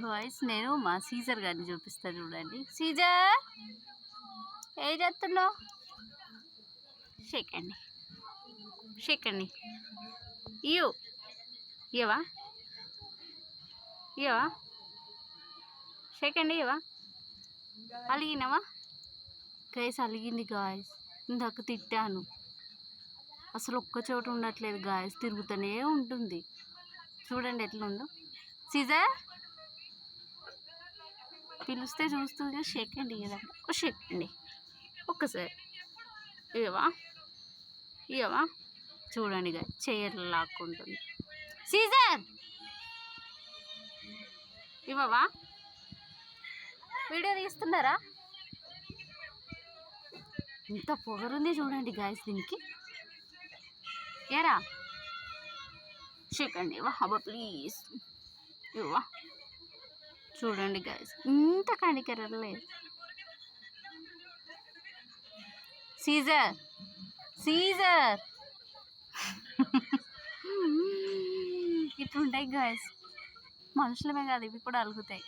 Guys నేను మా Caesar గారిని చూపిస్తాను చూడండి. సీజర్ ఏం చేస్తున్నావు? షేక్ అండి, షేక్ అండి. ఇవా ఇవా షేక్ అండి. ఇవా అలిగినావా? Guys అలిగింది guys. ఇందాక తిట్టాను, అసలు ఒక్క చోట ఉండట్లేదు గాయస్, తిరుగుతూనే ఉంటుంది. చూడండి ఎట్లా ఉందో. సీజర్ పిలిస్తే చూస్తుంది. షేక్ అండి కదా, షేక్ అండి ఒక్కసారి. ఇవా చూడండి గా చేయట్లు లాక్కుంటుంది. సీజర్ ఇవవా? వీడియో తీస్తున్నారా? ఇంత పొగరుంది చూడండి గాయస్ దీనికి. ఏరా షేక్ అండి ఇవా, అబ్బా ప్లీజ్ ఇవ్వా. చూడండి గాయస్ ఇంత కనికరలేదు. సీజర్ సీజర్ ఇట్లుంటాయి గాయస్, మనుషులమే కాదు ఇవి కూడా అలుగుతాయి.